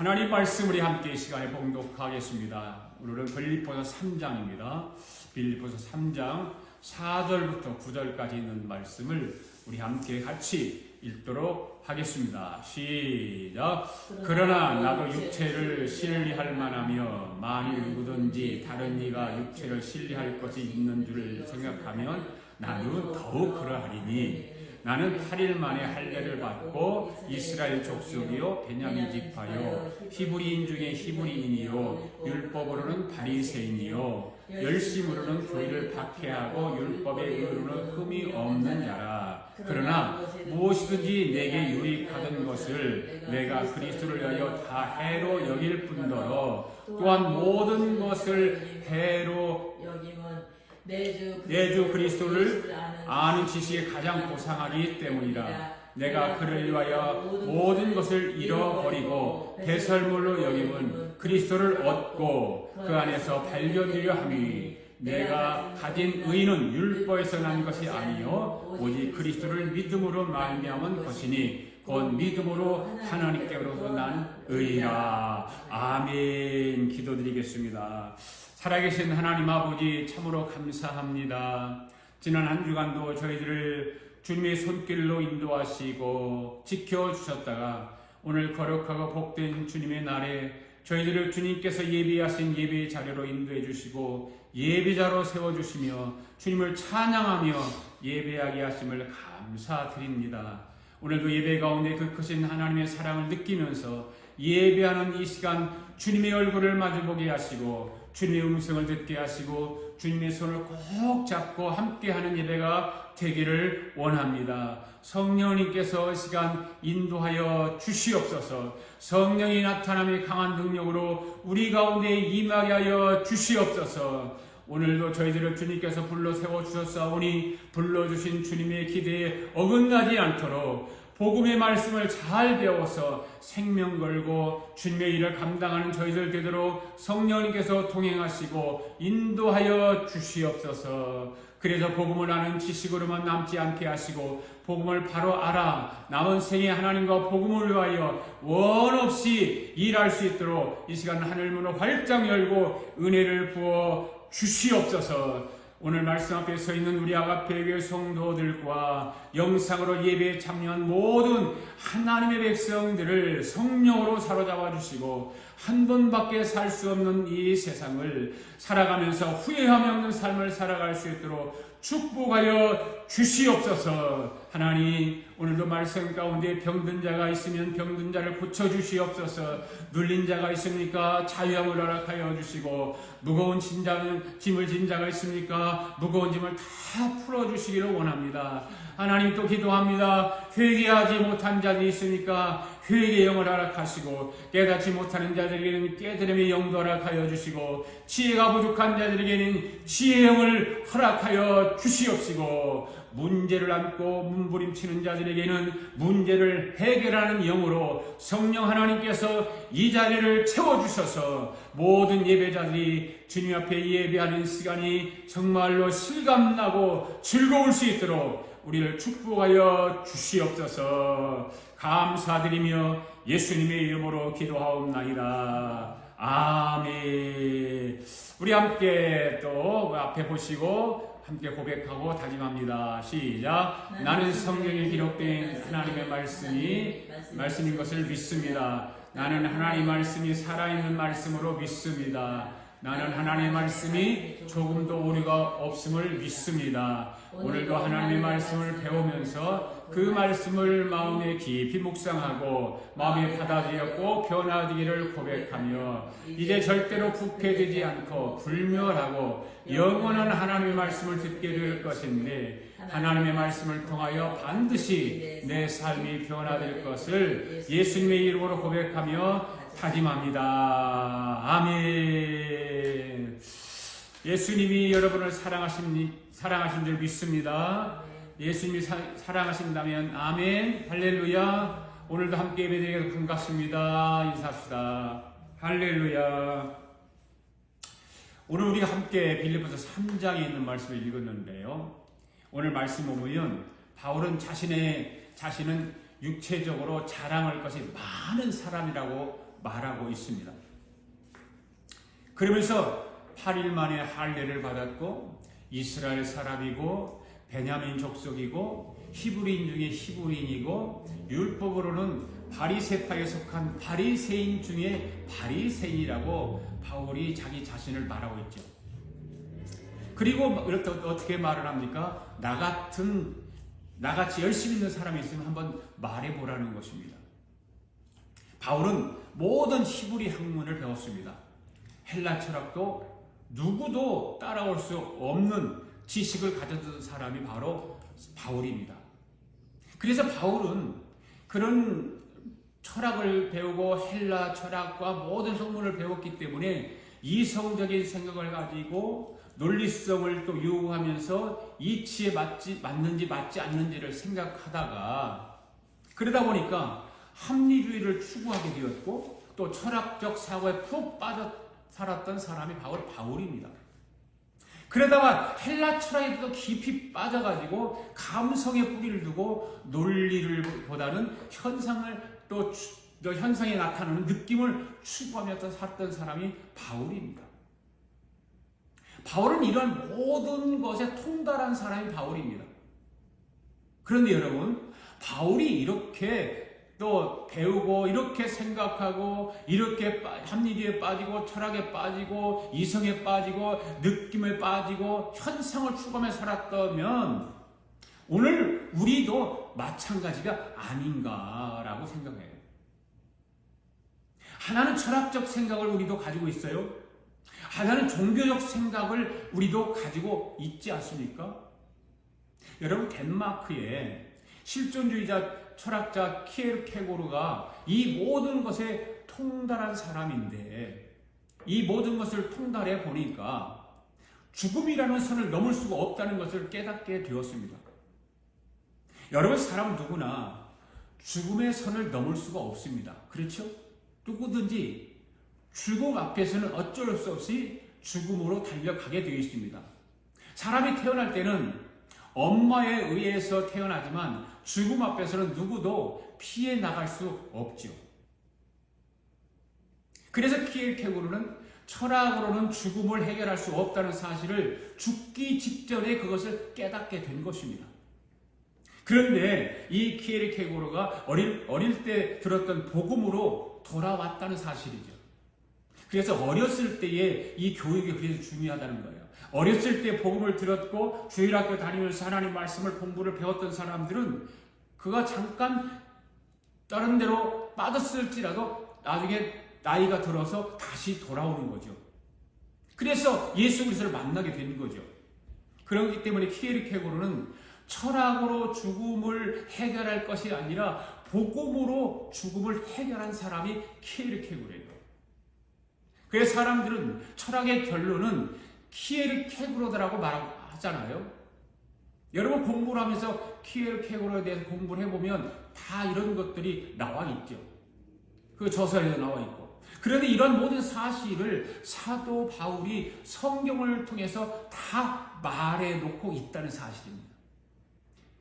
하나님 말씀 우리 함께 이 시간에 봉독하겠습니다. 오늘은 빌립보서 3장입니다. 빌립보서 3장 4절부터 9절까지 있는 말씀을 우리 함께 같이 읽도록 하겠습니다. 시작. 그러나 나도 육체를 신뢰할 만하며 만일 누구든지 다른 이가 육체를 신뢰할 것이 있는 줄 생각하면 나도 더욱 그러하리니 나는 8일 만에 할례를 받고 이스라엘 족속이요 베냐민 지파요 히브리인 중에 히브리인이요 율법으로는 바리새인이요 열심으로는 교리를 박해하고 율법의 의로는 흠이 없는 자라. 그러나 무엇이든지 내게 유익하던 것을 내가 그리스도를 위하여 다 해로 여길 뿐더러 또한 모든 것을 해로 내주 그리스도를 아는 지식에 가장 고상하기 때문이라. 내가 그를 위하여 모든 것을 잃어버리고 배설물로 여김은 그리스도를 얻고 그 안에서 발견되려 함이 내가 가진 의는 율법에서 난 것이 아니요 오직 그리스도를 믿음으로 말미암은 것이니 곧 믿음으로 하나님께로서 난 의라. 아멘. 기도드리겠습니다. 살아계신 하나님 아버지 참으로 감사합니다. 지난 한 주간도 저희들을 주님의 손길로 인도하시고 지켜주셨다가 오늘 거룩하고 복된 주님의 날에 저희들을 주님께서 예비하신 예배 자료로 인도해 주시고 예배자로 세워주시며 주님을 찬양하며 예배하게 하심을 감사드립니다. 오늘도 예배 가운데 그 크신 하나님의 사랑을 느끼면서 예배하는 이 시간 주님의 얼굴을 마주보게 하시고 주님의 음성을 듣게 하시고 주님의 손을 꼭 잡고 함께하는 예배가 되기를 원합니다. 성령님께서 이 시간 인도하여 주시옵소서. 성령이 나타남의 강한 능력으로 우리 가운데 임하게 하여 주시옵소서. 오늘도 저희들을 주님께서 불러 세워주셨사오니 불러주신 주님의 기대에 어긋나지 않도록 복음의 말씀을 잘 배워서 생명 걸고 주님의 일을 감당하는 저희들 되도록 성령님께서 동행하시고 인도하여 주시옵소서. 그래서 복음을 아는 지식으로만 남지 않게 하시고 복음을 바로 알아 남은 생에 하나님과 복음을 위하여 원없이 일할 수 있도록 이 시간 하늘문을 활짝 열고 은혜를 부어 주시옵소서. 오늘 말씀 앞에 서 있는 우리 아가페교회 성도들과 영상으로 예배에 참여한 모든 하나님의 백성들을 성령으로 사로잡아 주시고 한 번밖에 살 수 없는 이 세상을 살아가면서 후회함이 없는 삶을 살아갈 수 있도록 축복하여 주시옵소서. 하나님 오늘도 말씀 가운데 병든 자가 있으면 병든 자를 고쳐주시옵소서. 눌린 자가 있습니까? 자유함을 허락하여 주시고 무거운 짐을 진 자가 있습니까? 무거운 짐을 다 풀어주시기를 원합니다. 하나님 또 기도합니다. 회개하지 못한 자들이 있으니까 회개의 영을 허락하시고 깨닫지 못하는 자들에게는 깨달음의 영도 허락하여 주시고 지혜가 부족한 자들에게는 지혜의 영을 허락하여 주시옵시고 문제를 안고 문부림치는 자들에게는 문제를 해결하는 영으로 성령 하나님께서 이 자리를 채워주셔서 모든 예배자들이 주님 앞에 예배하는 시간이 정말로 실감나고 즐거울 수 있도록 우리를 축복하여 주시옵소서. 감사드리며 예수님의 이름으로 기도하옵나이다. 아멘. 우리 함께 또 앞에 보시고 함께 고백하고 다짐합니다. 시작. 나는 성경에 기록된 하나님의 말씀인 것을 믿습니다. 나는 하나님의 말씀이 살아있는 말씀으로 믿습니다. 나는 하나님의 말씀이 조금도 오류가 없음을 믿습니다. 오늘도 하나님의 말씀을 배우면서 그 말씀을 마음에 깊이 묵상하고 마음에 받아들였고 변화되기를 고백하며 이제 절대로 부패되지 않고 불멸하고 영원한 하나님의 말씀을 듣게 될 것인데 하나님의 말씀을 통하여 반드시 내 삶이 변화될 것을 예수님의 이름으로 고백하며 다짐합니다. 아멘. 예수님이 여러분을 사랑하신 줄 믿습니다. 예수님이 사랑하신다면 아멘. 할렐루야. 오늘도 함께 예배드리게 반갑습니다. 인사합시다. 할렐루야. 오늘 우리가 함께 빌립보서 3장에 있는 말씀을 읽었는데요. 오늘 말씀 보면 바울은 자신은 육체적으로 자랑할 것이 많은 사람이라고 말하고 있습니다. 그러면서 8일 만에 할례를 받았고 이스라엘 사람이고 베냐민 족속이고 히브리인 중에 히브리인이고 율법으로는 바리새파에 속한 바리새인 중에 바리새인이라고 바울이 자기 자신을 말하고 있죠. 그리고 이렇게 어떻게 말을 합니까? 나같이 열심히 있는 사람이 있으면 한번 말해보라는 것입니다. 바울은 모든 히브리 학문을 배웠습니다. 헬라 철학도 누구도 따라올 수 없는 지식을 가졌던 사람이 바로 바울입니다. 그래서 바울은 그런 철학을 배우고 헬라 철학과 모든 학문을 배웠기 때문에 이성적인 생각을 가지고 논리성을 또 요구하면서 이치에 맞는지 맞지 않는지를 생각하다가 그러다 보니까 합리주의를 추구하게 되었고 또 철학적 사고에 푹 빠져 살았던 사람이 바울입니다. 그러다가 헬라 철학에 또 깊이 빠져가지고 감성에 뿌리를 두고 논리를 보다는 현상을 또 현상에 나타나는 느낌을 추구하며 살았던 사람이 바울입니다. 바울은 이런 모든 것에 통달한 사람이 바울입니다. 그런데 여러분, 바울이 이렇게 또 배우고 이렇게 생각하고 이렇게 합리주의에 빠지고 철학에 빠지고 이성에 빠지고 느낌에 빠지고 현상을 추구하며 살았다면 오늘 우리도 마찬가지가 아닌가라고 생각해요. 하나는 철학적 생각을 우리도 가지고 있어요. 하나는 종교적 생각을 우리도 가지고 있지 않습니까? 여러분, 덴마크의 실존주의자 철학자 키에르케고르가 이 모든 것에 통달한 사람인데 이 모든 것을 통달해 보니까 죽음이라는 선을 넘을 수가 없다는 것을 깨닫게 되었습니다. 여러분, 사람 누구나 죽음의 선을 넘을 수가 없습니다. 그렇죠? 누구든지 죽음 앞에서는 어쩔 수 없이 죽음으로 달려가게 되어 있습니다. 사람이 태어날 때는 엄마에 의해서 태어나지만 죽음 앞에서는 누구도 피해 나갈 수 없죠. 그래서 키에르케고르는 철학으로는 죽음을 해결할 수 없다는 사실을 죽기 직전에 그것을 깨닫게 된 것입니다. 그런데 이 키에르케고르가 어릴 때 들었던 복음으로 돌아왔다는 사실이죠. 그래서 어렸을 때의 이 교육이 그래서 중요하다는 거예요. 어렸을 때 복음을 들었고 주일학교 다니면서 하나님 말씀을 공부를 배웠던 사람들은 그가 잠깐 다른 데로 빠졌을지라도 나중에 나이가 들어서 다시 돌아오는 거죠. 그래서 예수 그리스도를 만나게 된 거죠. 그렇기 때문에 키에르케고르는 철학으로 죽음을 해결할 것이 아니라 복음으로 죽음을 해결한 사람이 키에르케고르예요. 그래서 사람들은 철학의 결론은 키에르케고르라고 말하잖아요. 여러분, 공부를 하면서 키에르케고르에 대해서 공부를 해보면 다 이런 것들이 나와 있죠. 그 저서에도 나와 있고. 그런데 이런 모든 사실을 사도 바울이 성경을 통해서 다 말해놓고 있다는 사실입니다.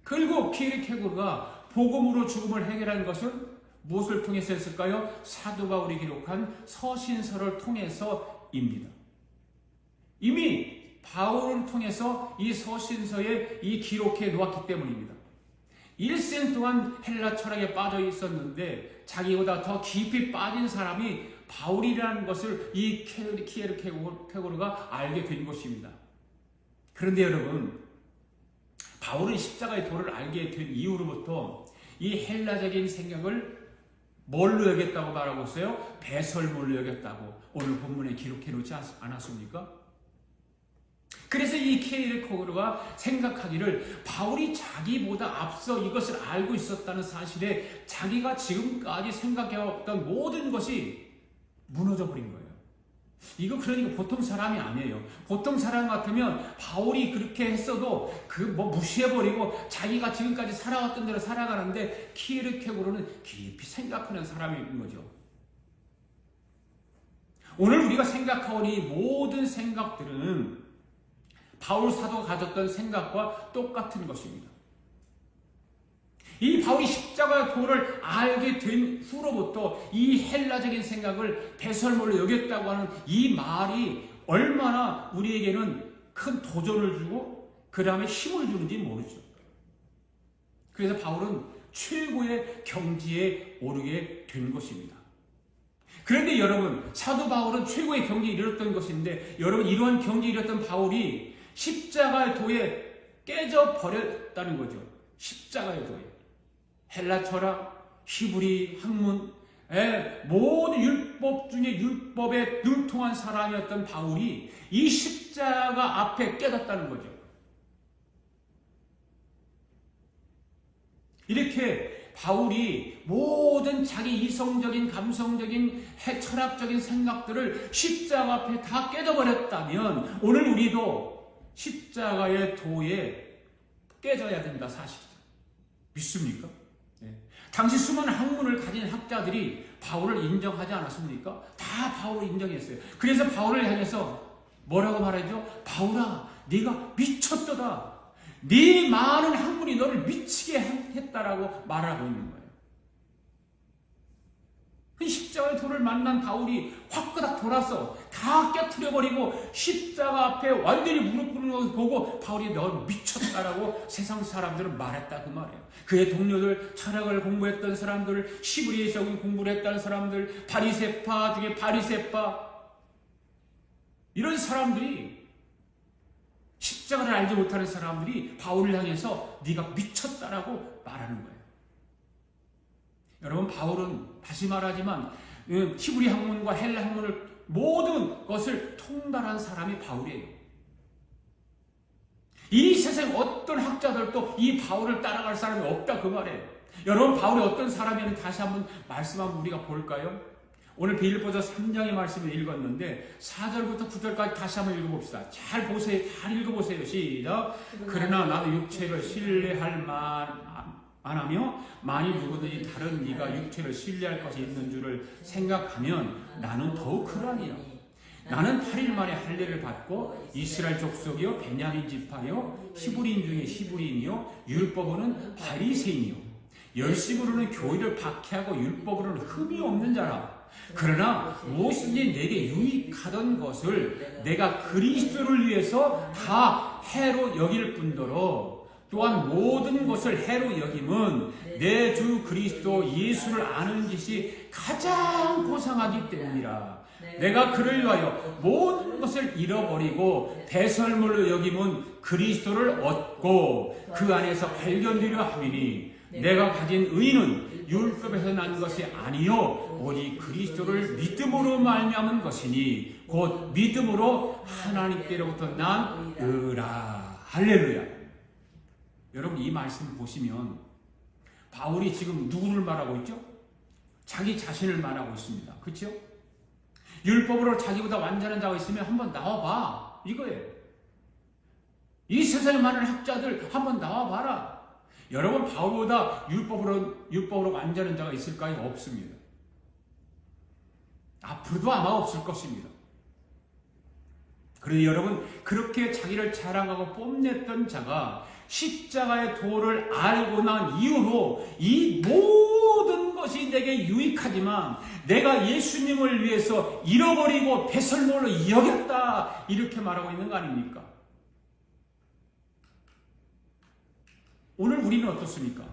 그리고 키에르케고르가 복음으로 죽음을 해결한 것은 무엇을 통해서 했을까요? 사도 바울이 기록한 서신서를 통해서입니다. 이미 바울을 통해서 이 서신서에 이 기록해 놓았기 때문입니다. 일생 동안 헬라 철학에 빠져 있었는데 자기보다 더 깊이 빠진 사람이 바울이라는 것을 이 키에르케고르가 알게 된 것입니다. 그런데 여러분, 바울은 십자가의 도를 알게 된 이후로부터 이 헬라적인 생각을 뭘로 여겼다고 말하고 있어요? 배설물로 여겼다고 오늘 본문에 기록해 놓지 않았습니까? 그래서 이 키에르케고르가 생각하기를 바울이 자기보다 앞서 이것을 알고 있었다는 사실에 자기가 지금까지 생각해왔던 모든 것이 무너져 버린 거예요. 이거 그러니까 보통 사람이 아니에요. 보통 사람 같으면 바울이 그렇게 했어도 무시해버리고 자기가 지금까지 살아왔던 대로 살아가는데 키에르케고르는 깊이 생각하는 사람인 거죠. 오늘 우리가 생각하는 이 모든 생각들은 바울 사도가 가졌던 생각과 똑같은 것입니다. 이 바울이 십자가 도를 알게 된 후로부터 이 헬라적인 생각을 배설물로 여겼다고 하는 이 말이 얼마나 우리에게는 큰 도전을 주고 그 다음에 힘을 주는지 모르죠. 그래서 바울은 최고의 경지에 오르게 된 것입니다. 그런데 여러분, 사도 바울은 최고의 경지에 이르렀던 것인데, 여러분, 이러한 경지에 이르렀던 바울이 십자가의 도에 깨져버렸다는 거죠. 십자가의 도에. 헬라 철학, 히브리 학문, 모든 율법 중에 율법에 능통한 사람이었던 바울이 이 십자가 앞에 깨졌다는 거죠. 이렇게 바울이 모든 자기 이성적인, 감성적인, 철학적인 생각들을 십자가 앞에 다 깨져버렸다면 오늘 우리도 십자가의 도에 깨져야 된다, 사실이죠. 믿습니까? 당시 수많은 학문을 가진 학자들이 바울을 인정하지 않았습니까? 다 바울을 인정했어요. 그래서 바울을 향해서 뭐라고 말하죠? 바울아, 네가 미쳤도다. 네 많은 학문이 너를 미치게 했다라고 말하고 있는 거예요. 그 십자가의 도를 만난 바울이 화끄닥 돌아서 다 깨트려버리고 십자가 앞에 완전히 무릎 꿇는 것을 보고 바울이 너 미쳤다라고 세상 사람들은 말했다, 그 말이에요. 그의 동료들, 철학을 공부했던 사람들, 시브리에서 공부를 했다는 사람들, 바리새파 중에 바리새파, 이런 사람들이, 십자가를 알지 못하는 사람들이 바울을 향해서 네가 미쳤다라고 말하는 거예요. 여러분, 바울은 다시 말하지만 히브리 학문과 헬라 학문을 모든 것을 통달한 사람이 바울이에요. 이 세상 어떤 학자들도 이 바울을 따라갈 사람이 없다, 그 말이에요. 여러분, 바울이 어떤 사람이었는지 다시 한번 말씀 한번 우리가 볼까요? 오늘 빌립보서 3장의 말씀을 읽었는데 4절부터 9절까지 다시 한번 읽어봅시다. 잘 보세요. 잘 읽어보세요. 시작. 그러나 나도 육체를 신뢰할 만하며 만일 누구든지 다른 이가 육체를 신뢰할 것이 있는 줄을 생각하면 나는 더욱 그러하니라. 나는 8일 만에 할례를 받고 이스라엘 족속이요 베냐민 지파요 히브리인 중에 히브리인이요 율법으로는 바리새인이요 열심으로는 교의를 박해하고 율법으로는 흠이 없는 자라. 그러나 무엇인지 내게 유익하던 것을 내가 그리스도를 위해서 다 해로 여길 뿐더러 또한 모든 것을 해로 여김은 내 주 그리스도 예수를 아는 짓이 가장 고상하기 때문이라. 내가 그를 위하여 모든 것을 잃어버리고 배설물로 여김은 그리스도를 얻고 그 안에서 발견되려 함이니 내가 가진 의는 율법에서 난 것이 아니요 오직 그리스도를 믿음으로 말미암은 것이니 곧 믿음으로 하나님께로부터 난 의라. 할렐루야. 여러분, 이 말씀 보시면 바울이 지금 누구를 말하고 있죠? 자기 자신을 말하고 있습니다. 그렇죠? 율법으로 자기보다 완전한 자가 있으면 한번 나와봐, 이거예요. 이 세상에 많은 학자들 한번 나와봐라. 여러분, 바울보다 율법으로 완전한 자가 있을까요? 없습니다. 앞으로도 아마 없을 것입니다. 그런데 여러분, 그렇게 자기를 자랑하고 뽐냈던 자가 십자가의 도를 알고 난 이후로 이 모든 것이 내게 유익하지만 내가 예수님을 위해서 잃어버리고 배설물로 여겼다, 이렇게 말하고 있는 거 아닙니까? 오늘 우리는 어떻습니까?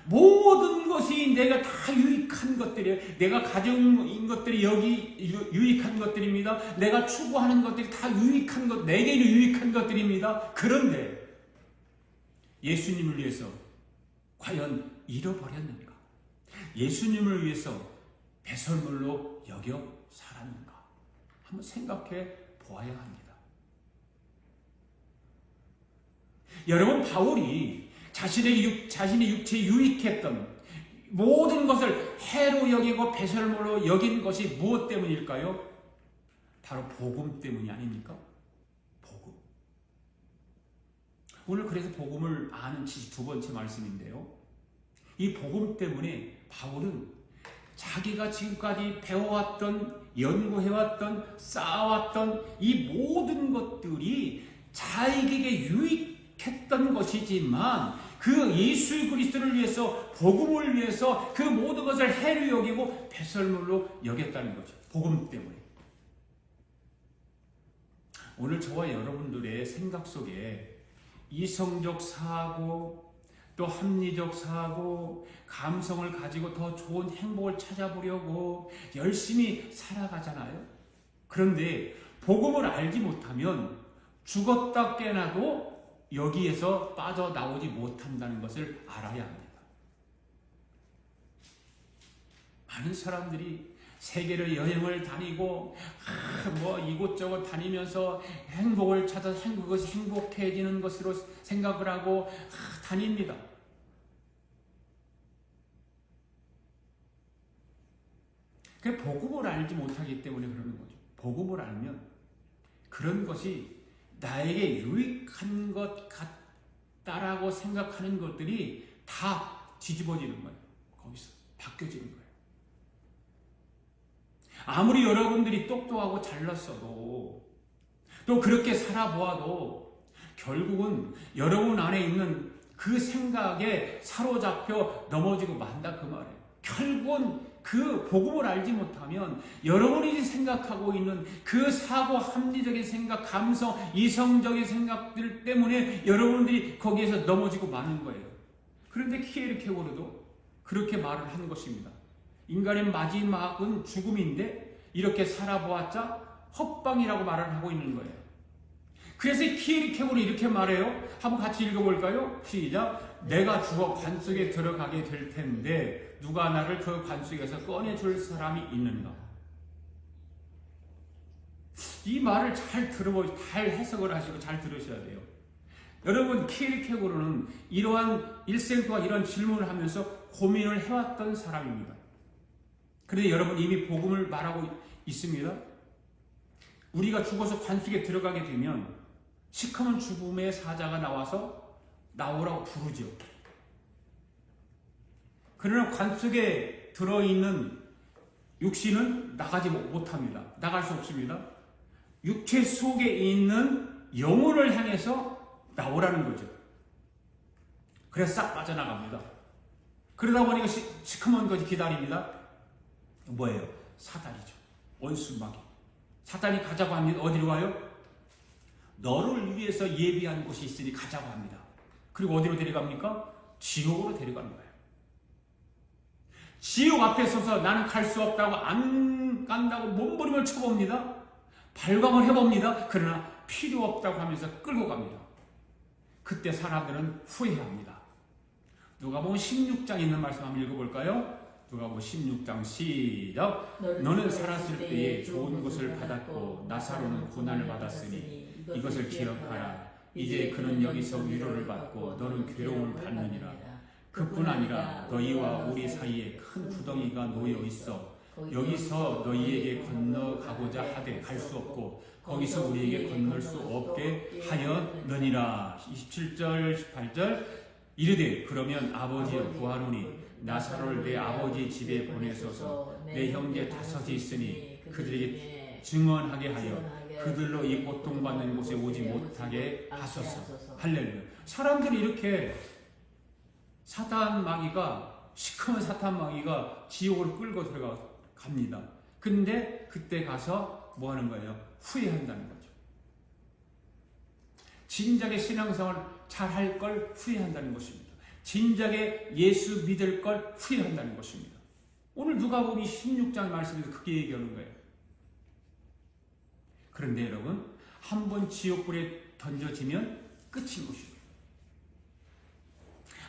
모든 것이 내가 다 유익한 것들이에요. 내가 가진 것들이 여기 유익한 것들입니다. 내가 추구하는 것들이 다 유익한 것, 내게 유익한 것들입니다. 그런데 예수님을 위해서 과연 잃어버렸는가? 예수님을 위해서 배설물로 여겨 살았는가? 한번 생각해 보아야 합니다. 여러분, 바울이 자신의 육체에 유익했던 모든 것을 해로 여기고 배설물로 여긴 것이 무엇 때문일까요? 바로 복음 때문이 아닙니까? 복음. 오늘 그래서 복음을 아는 두 번째 말씀인데요. 이 복음 때문에 바울은 자기가 지금까지 배워왔던, 연구해왔던, 쌓아왔던 이 모든 것들이 자기에게 유익했던 것이지만 그 예수 그리스도를 위해서, 복음을 위해서 그 모든 것을 해로 여기고 배설물로 여겼다는 거죠. 복음 때문에. 오늘 저와 여러분들의 생각 속에 이성적 사고, 또 합리적 사고, 감성을 가지고 더 좋은 행복을 찾아보려고 열심히 살아가잖아요. 그런데 복음을 알지 못하면 죽었다 깨나도 여기에서 빠져나오지 못한다는 것을 알아야 합니다. 많은 사람들이 세계를 여행을 다니고 이곳저곳 다니면서 행복을 찾아서 그것이 행복해지는 것으로 생각을 하고 다닙니다. 그 복음을 알지 못하기 때문에 그러는 거죠. 복음을 알면 그런 것이 나에게 유익한 것 같다라고 생각하는 것들이 다 뒤집어지는 거예요. 거기서 바뀌어지는 거예요. 아무리 여러분들이 똑똑하고 잘났어도, 또 그렇게 살아보아도 결국은 여러분 안에 있는 그 생각에 사로잡혀 넘어지고 만다 그 말이에요. 결국은 그 복음을 알지 못하면 여러분이 생각하고 있는 그 사고, 합리적인 생각, 감성, 이성적인 생각들 때문에 여러분들이 거기에서 넘어지고 마는 거예요. 그런데 키에르케고르도 그렇게 말을 하는 것입니다. 인간의 마지막은 죽음인데 이렇게 살아보았자 헛방이라고 말을 하고 있는 거예요. 그래서 키에르케고르는 이렇게 말해요. 한번 같이 읽어볼까요? 시작. 내가 죽어 관 속에 들어가게 될 텐데 누가 나를 그 관 속에서 꺼내줄 사람이 있는가? 이 말을 잘 해석을 하시고 잘 들으셔야 돼요. 여러분, 키에르케고르는 이러한 일생 동안 이런 질문을 하면서 고민을 해왔던 사람입니다. 그런데 여러분 이미 복음을 말하고 있습니다. 우리가 죽어서 관 속에 들어가게 되면 시커먼 죽음의 사자가 나와서 나오라고 부르죠. 그러나 관 속에 들어있는 육신은 나가지 못합니다. 나갈 수 없습니다. 육체 속에 있는 영혼을 향해서 나오라는 거죠. 그래서 싹 빠져나갑니다. 그러다 보니까 시커먼 것이 기다립니다. 뭐예요? 사단이죠. 원수마귀. 사단이 가자고 합니다. 어디로 가요? 너를 위해서 예비한 곳이 있으니 가자고 합니다. 그리고 어디로 데려갑니까? 지옥으로 데려가는 거예요. 지옥 앞에 서서 나는 갈 수 없다고 안 간다고 몸부림을 쳐봅니다. 발광을 해봅니다. 그러나 필요 없다고 하면서 끌고 갑니다. 그때 사람들은 후회합니다. 누가복음 16장 있는 말씀 한번 읽어볼까요? 누가복음 16장 시작. 너는 살았을 때에 좋은 것을 받았고 나사로는 고난을 받았으니 이것을 기억하라. 이제 그는 여기서 위로를 받고 너는 괴로움을 받느니라. 그뿐 아니라 너희와 우리 사이에 큰 구덩이가 놓여 있어 여기서 너희에게 건너가고자 하되 갈 수 없고 거기서 우리에게 건널 수 없게 하였느니라. 27절 18절 이르되 그러면 아버지여 구하노니 나사로를 내 아버지 집에 보내소서. 내 형제 5이 있으니 그들에게 증언하게 하여 그들로 이 고통받는 곳에 오지 못하게 하소서. 할렐루야. 사람들이 이렇게 사탄 마귀가, 시커먼 사탄 마귀가 지옥으로 끌고 들어갑니다. 근데 그때 가서 뭐 하는 거예요? 후회한다는 거죠. 진작에 신앙생활 잘 할 걸 후회한다는 것입니다. 진작에 예수 믿을 걸 후회한다는 것입니다. 오늘 누가복음 16장 말씀에서 그렇게 얘기하는 거예요. 그런데 여러분, 한번 지옥불에 던져지면 끝인 것입니다.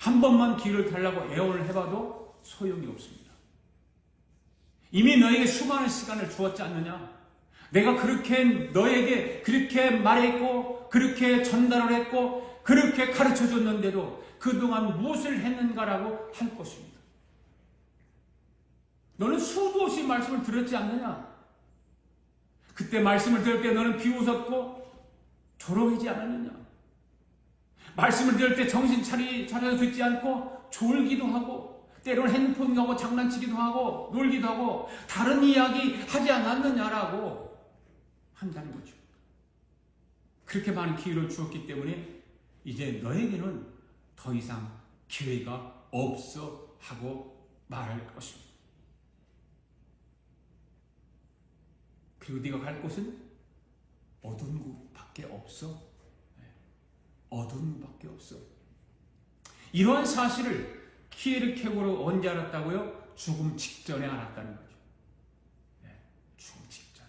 한 번만 기회를 달라고 애원을 해봐도 소용이 없습니다. 이미 너에게 수많은 시간을 주었지 않느냐? 내가 그렇게 너에게 그렇게 말했고 그렇게 전달을 했고 그렇게 가르쳐줬는데도 그동안 무엇을 했는가라고 할 것입니다. 너는 수도 없이 말씀을 들었지 않느냐? 그때 말씀을 들을 때 너는 비웃었고 조롱하지 않았느냐? 말씀을 들을 때 정신 차려서 듣지 않고 졸기도 하고 때로는 핸드폰 하고 장난치기도 하고 놀기도 하고 다른 이야기 하지 않았느냐라고 한다는 거죠. 그렇게 많은 기회를 주었기 때문에 이제 너에게는 더 이상 교회가 없어 하고 말할 것입니다. 그리고 네가 갈 곳은 어두운 곳밖에 없어. 어두운 곳밖에 없어. 이러한 사실을 키에르케고르가 언제 알았다고요? 죽음 직전에 알았다는 거죠. 죽음 직전에.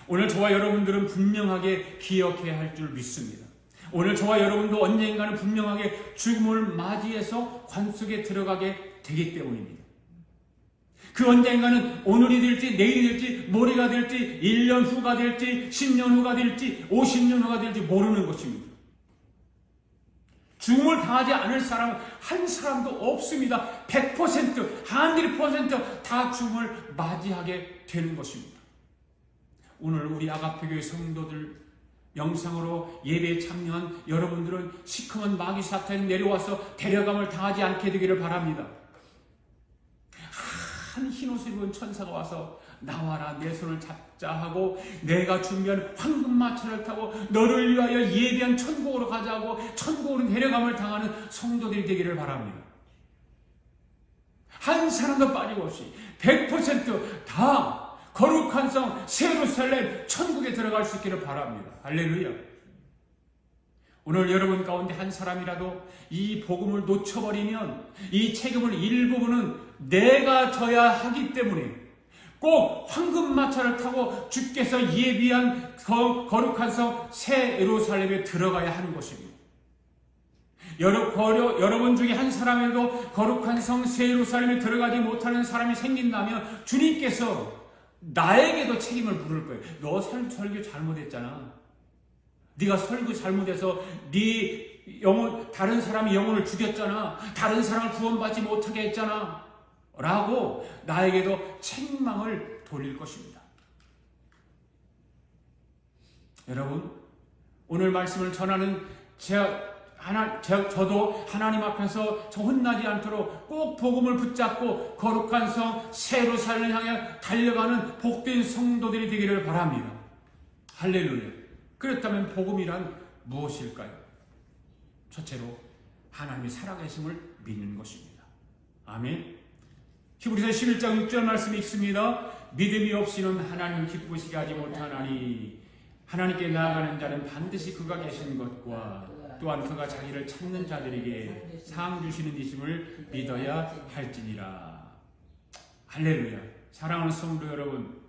오늘 저와 여러분들은 분명하게 기억해야 할 줄 믿습니다. 오늘 저와 여러분도 언젠가는 분명하게 죽음을 맞이해서 관 속에 들어가게 되기 때문입니다. 그 언젠가는 오늘이 될지 내일이 될지 모레가 될지 1년 후가 될지 10년 후가 될지 50년 후가 될지 모르는 것입니다. 죽음을 당하지 않을 사람은 한 사람도 없습니다. 100%, 100%다 죽음을 맞이하게 되는 것입니다. 오늘 우리 아가페교회 성도들 영상으로 예배에 참여한 여러분들은 시커먼 마귀 사탄이 내려와서 데려감을 당하지 않게 되기를 바랍니다. 한 흰옷을 입은 천사가 와서 나와라 내 손을 잡자 하고 내가 준비한 황금마차를 타고 너를 위하여 예비한 천국으로 가자고 천국으로 데려감을 당하는 성도들이 되기를 바랍니다. 한 사람도 빠짐없이 100%다 거룩한 성 새 예루살렘 천국에 들어갈 수 있기를 바랍니다. 할렐루야. 오늘 여러분 가운데 한 사람이라도 이 복음을 놓쳐버리면 이 책임을 일부분은 내가 져야 하기 때문에 꼭 황금마차를 타고 주께서 예비한 거룩한 성 새 예루살렘에 들어가야 하는 것입니다. 여러분 중에 한 사람에도 거룩한 성 새 예루살렘에 들어가지 못하는 사람이 생긴다면 주님께서 나에게도 책임을 물을 거예요. 너 설교 잘못했잖아. 네가 설교 잘못해서 다른 사람이 영혼을 죽였잖아. 다른 사람을 구원받지 못하게 했잖아. 라고 나에게도 책망을 돌릴 것입니다. 여러분, 오늘 말씀을 전하는 저도 하나님 앞에서 저 혼나지 않도록 꼭 복음을 붙잡고 거룩한 성 새 예루살렘을 향해 달려가는 복된 성도들이 되기를 바랍니다. 할렐루야. 그렇다면 복음이란 무엇일까요? 첫째로 하나님의 살아계심을 믿는 것입니다. 아멘. 히브리서 11장 6절 말씀이 있습니다. 믿음이 없이는 하나님 기쁘시게 하지 못하나니 하나님께 나아가는 자는 반드시 그가 계신 것과 또한 그가 자기를 찾는 자들에게 상 주시는 이심을 믿어야 할지니라. 할렐루야. 사랑하는 성도 여러분,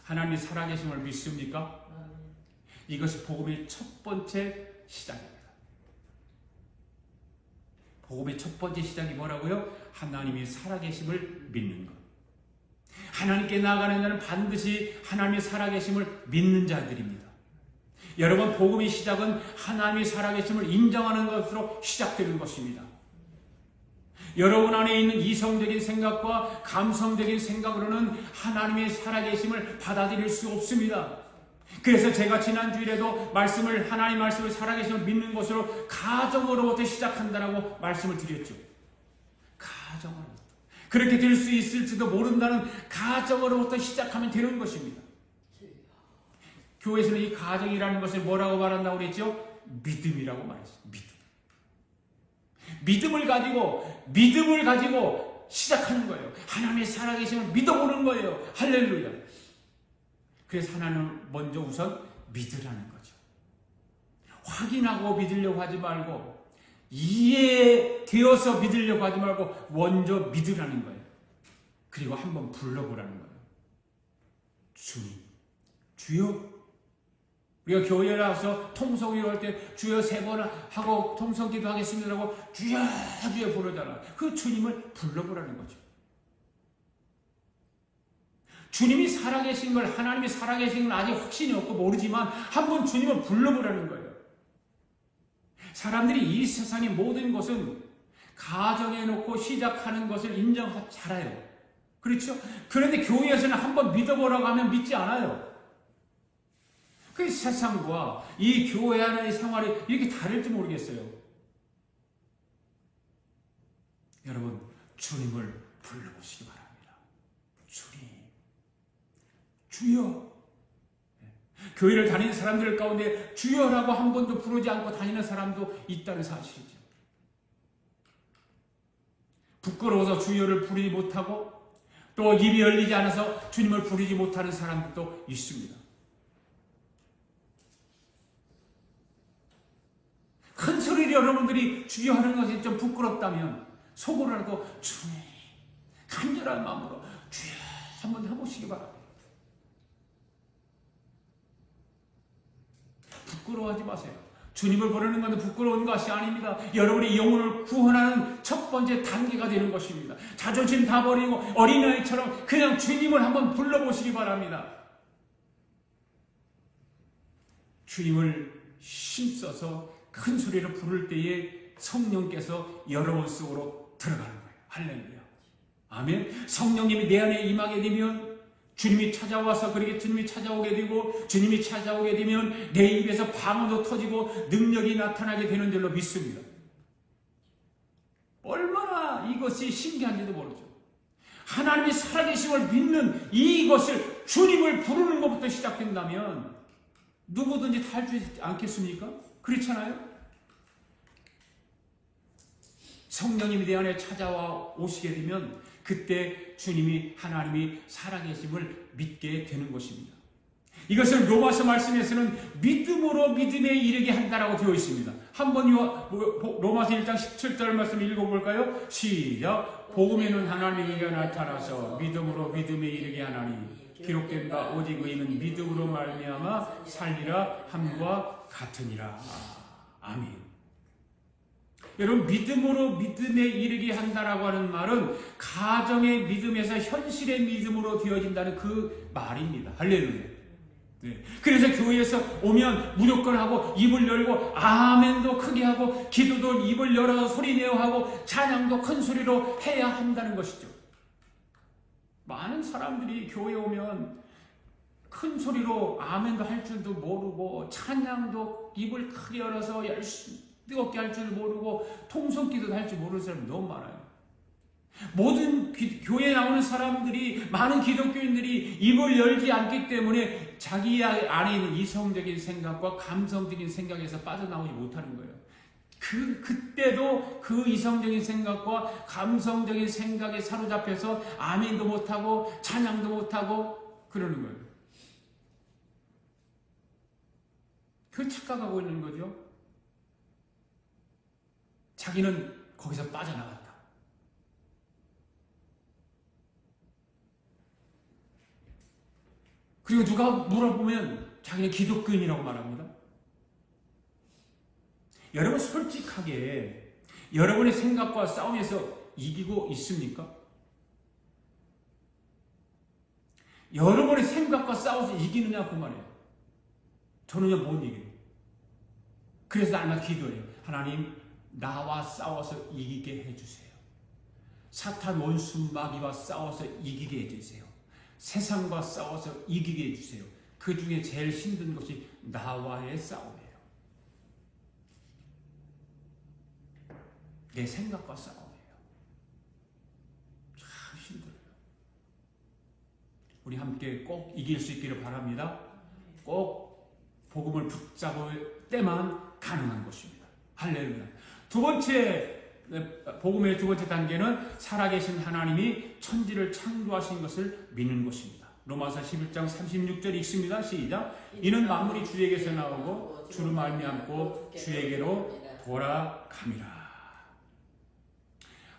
하나님이 살아계심을 믿습니까? 이것이 복음의 첫 번째 시작입니다. 복음의 첫 번째 시작이 뭐라고요? 하나님이 살아계심을 믿는 것. 하나님께 나아가는 자는 반드시 하나님의 살아계심을 믿는 자들입니다. 여러분, 복음의 시작은 하나님의 살아계심을 인정하는 것으로 시작되는 것입니다. 여러분 안에 있는 이성적인 생각과 감성적인 생각으로는 하나님의 살아계심을 받아들일 수 없습니다. 그래서 제가 지난주일에도 하나님 말씀을 살아계심을 믿는 것으로 가정으로부터 시작한다라고 말씀을 드렸죠. 가정으로부터. 그렇게 될 수 있을지도 모른다는 가정으로부터 시작하면 되는 것입니다. 교회에서는 이 가정이라는 것을 뭐라고 말한다고 그랬죠? 믿음이라고 말했어요. 믿음을 가지고 시작하는 거예요. 하나님의 살아계심을 믿어보는 거예요. 할렐루야. 그래서 하나님은 먼저 우선 믿으라는 거죠. 확인하고 믿으려고 하지 말고 이해되어서 믿으려고 하지 말고 먼저 믿으라는 거예요. 그리고 한번 불러보라는 거예요. 주님, 주여. 우리가 교회에 와서 통성기도 할 때 주여 3번 하고 통성기도 하겠습니다라고 주여 주여 부르잖아. 그 주님을 불러보라는 거죠. 주님이 살아계신 걸, 하나님이 살아계신 건 아직 확신이 없고 모르지만 한번 주님을 불러보라는 거예요. 사람들이 이 세상의 모든 것은 가정에 놓고 시작하는 것을 인정하지 않아요. 그렇죠? 그런데 교회에서는 한번 믿어보라고 하면 믿지 않아요. 그 세상과 이 교회 안의 생활이 이렇게 다를지 모르겠어요. 여러분, 주님을 불러보시기 바랍니다. 주님, 주여. 교회를 다니는 사람들 가운데 주여라고 한 번도 부르지 않고 다니는 사람도 있다는 사실이죠. 부끄러워서 주여를 부르지 못하고 또 입이 열리지 않아서 주님을 부르지 못하는 사람들도 있습니다. 큰 소리로 여러분들이 주여 하는 것이 좀 부끄럽다면 속으로라도 주님 간절한 마음으로 주여 한번 해보시기 바랍니다. 부끄러워하지 마세요. 주님을 부르는 것은 부끄러운 것이 아닙니다. 여러분의 영혼을 구원하는 첫 번째 단계가 되는 것입니다. 자존심 다 버리고 어린아이처럼 그냥 주님을 한번 불러보시기 바랍니다. 주님을 힘써서 큰 소리로 부를 때에 성령께서 여러분 속으로 들어가는 거예요. 할렐루야. 아멘. 성령님이 내 안에 임하게 되면 주님이 찾아와서 그렇게 주님이 찾아오게 되고 주님이 찾아오게 되면 내 입에서 방언도 터지고 능력이 나타나게 되는 줄로 믿습니다. 얼마나 이것이 신기한지도 모르죠. 하나님이 살아계심을 믿는 이것을 주님을 부르는 것부터 시작된다면 누구든지 다 할 수 있지 않겠습니까? 그렇잖아요? 성령님이 내 안에 찾아와 오시게 되면 그때 주님이 하나님이 살아계심을 믿게 되는 것입니다. 이것을 로마서 말씀에서는 믿음으로 믿음에 이르게 한다라고 되어 있습니다. 한번 로마서 1장 17절 말씀 읽어볼까요? 시작. 복음에는 하나님에게 나타나서 믿음으로 믿음에 이르게 하나니 기록된 바 오직 의인은 믿음으로 말미암아 살리라 함과 같으니라. 아멘. 여러분, 믿음으로 믿음에 이르게 한다라고 하는 말은 가정의 믿음에서 현실의 믿음으로 되어진다는 그 말입니다. 할렐루야. 네. 그래서 교회에서 오면 무조건 하고 입을 열고 아멘도 크게 하고 기도도 입을 열어서 소리내어 하고 찬양도 큰 소리로 해야 한다는 것이죠. 많은 사람들이 교회에 오면 큰 소리로 아멘도 할 줄도 모르고 찬양도 입을 크게 열어서 열심히 뜨겁게 할 줄 모르고 통성기도도 할 줄 모르는 사람이 너무 많아요. 모든 교회에 나오는 사람들이, 많은 기독교인들이 입을 열지 않기 때문에 자기 안에 있는 이성적인 생각과 감성적인 생각에서 빠져나오지 못하는 거예요. 그때도 그 이성적인 생각과 감성적인 생각에 사로잡혀서 아멘도 못하고 찬양도 못하고 그러는 거예요. 그 착각하고 있는 거죠. 자기는 거기서 빠져나갔다. 그리고 누가 물어보면 자기는 기독교인이라고 말합니다. 여러분, 솔직하게 여러분의 생각과 싸움에서 이기고 있습니까? 여러분의 생각과 싸워서 이기느냐 그 말이에요. 저는요 못 이겨요. 그래서 날마다 기도해요. 하나님, 나와 싸워서 이기게 해주세요. 사탄 원수 마귀와 싸워서 이기게 해주세요. 세상과 싸워서 이기게 해주세요. 그 중에 제일 힘든 것이 나와의 싸움이에요. 내 생각과 싸움이에요. 참 힘들어요. 우리 함께 꼭 이길 수 있기를 바랍니다. 꼭 복음을 붙잡을 때만 가능한 것입니다. 할렐루야. 두 번째, 복음의 두 번째 단계는 살아계신 하나님이 천지를 창조하신 것을 믿는 것입니다. 로마서 11장 36절 읽습니다. 시작. 이는 만물이 주에게서 나오고 주로 말미암고 주에게로 돌아갑니다.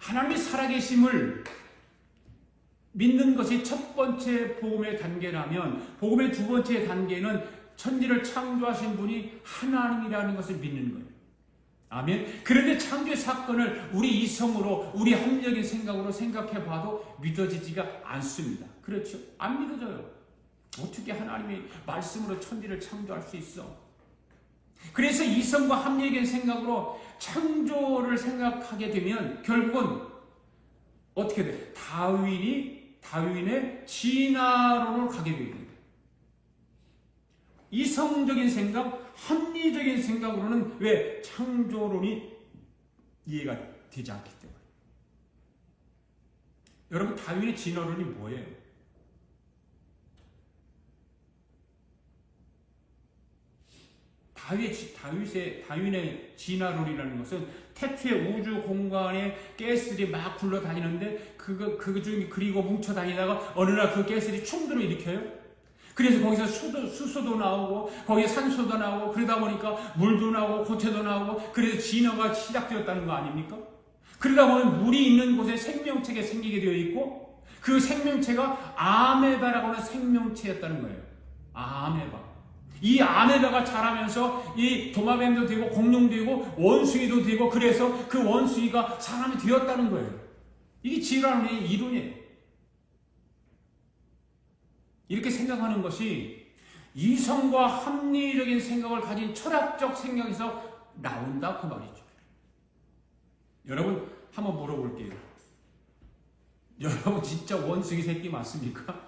하나님이 살아계심을 믿는 것이 첫 번째 복음의 단계라면, 복음의 두 번째 단계는 천지를 창조하신 분이 하나님이라는 것을 믿는 거예요. 아멘. 그런데 창조의 사건을 우리 이성으로, 우리 합리적인 생각으로 생각해 봐도 믿어지지가 않습니다. 그렇죠? 안 믿어져요. 어떻게 하나님이 말씀으로 천지를 창조할 수 있어? 그래서 이성과 합리적인 생각으로 창조를 생각하게 되면 결국은 어떻게 돼? 다윈의 진화론으로 가게 됩니다. 이성적인 생각, 합리적인 생각으로는 왜 창조론이 이해가 되지 않기 때문에. 여러분, 다윈의 진화론이 뭐예요? 다윈의 진화론이라는 것은 태초에 우주 공간에 가스들이 막 굴러다니는데 그 중에 그리고 뭉쳐 다니다가 어느 날 그 가스들이 충돌을 일으켜요. 그래서 거기서 수소도 나오고 거기에 산소도 나오고 그러다 보니까 물도 나오고 고체도 나오고 그래서 진화가 시작되었다는 거 아닙니까? 그러다 보면 물이 있는 곳에 생명체가 생기게 되어 있고 그 생명체가 아메바라고 하는 생명체였다는 거예요. 아메바. 이 아메바가 자라면서 이 도마뱀도 되고 공룡도 되고 원숭이도 되고 그래서 그 원숭이가 사람이 되었다는 거예요. 이게 진화론의 이론이에요. 이렇게 생각하는 것이 이성과 합리적인 생각을 가진 철학적 생각에서 나온다 그 말이죠. 여러분 한번 물어볼게요. 여러분 진짜 원숭이 새끼 맞습니까?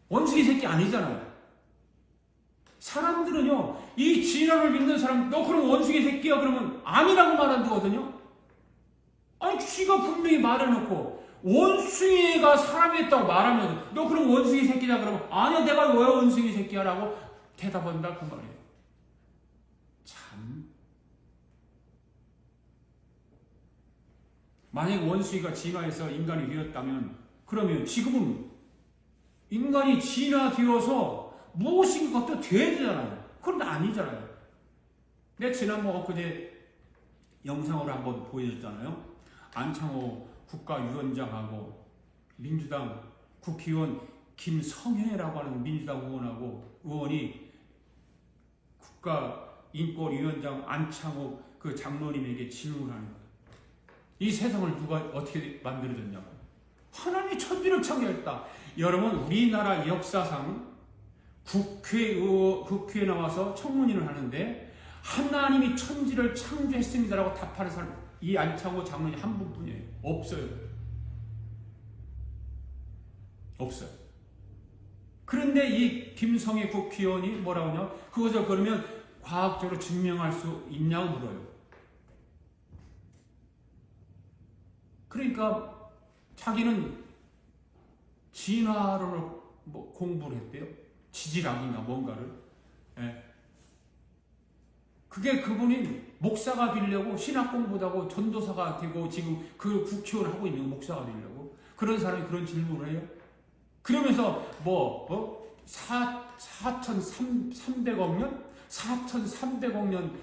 원숭이 새끼 아니잖아요. 사람들은요, 이 진화를 믿는 사람, 너 그럼 원숭이 새끼야? 그러면 아니라고 말한다거든요. 아니, 쥐가 분명히 말해놓고, 원숭이가 사람이 했다고 말하면, 너 그럼 원숭이 새끼다? 그러면, 아니야, 내가 왜 원숭이 새끼야? 라고 대답한다, 그 말이에요. 참. 만약 원숭이가 진화해서 인간이 되었다면, 그러면 지금은 인간이 진화되어서 무엇인가 또 돼야 되잖아요. 그런데 아니잖아요. 내가 지난번 엊그제 영상으로 한번 보여줬잖아요. 안창호 국가위원장하고 민주당 국회의원 김성회라고 하는 민주당 의원이 국가인권위원장 안창호 그 장로님에게 질문하는 거예요. 이 세상을 누가 어떻게 만들어줬냐고. 하나님이 천지를 창조했다. 여러분 우리나라 역사상 국회에 나와서 청문회를 하는데 하나님이 천지를 창조했습니다라고 답하는 사람 이 안창호 장로님 한 분뿐이에요. 없어요. 없어요. 그런데 이 김성애 국회의원이 뭐라고 하냐? 그것을 그러면 과학적으로 증명할 수 있냐고 물어요. 그러니까 자기는 진화론을 공부를 했대요. 지질학인가 뭔가를. 예. 그게 그분이 목사가 되려고 신학 공부도 하고 전도사가 되고 지금 그 국회의원을 하고 있는 목사가 되려고 그런 사람이 그런 질문을 해요. 그러면서 4,300억 년? 4,300억 년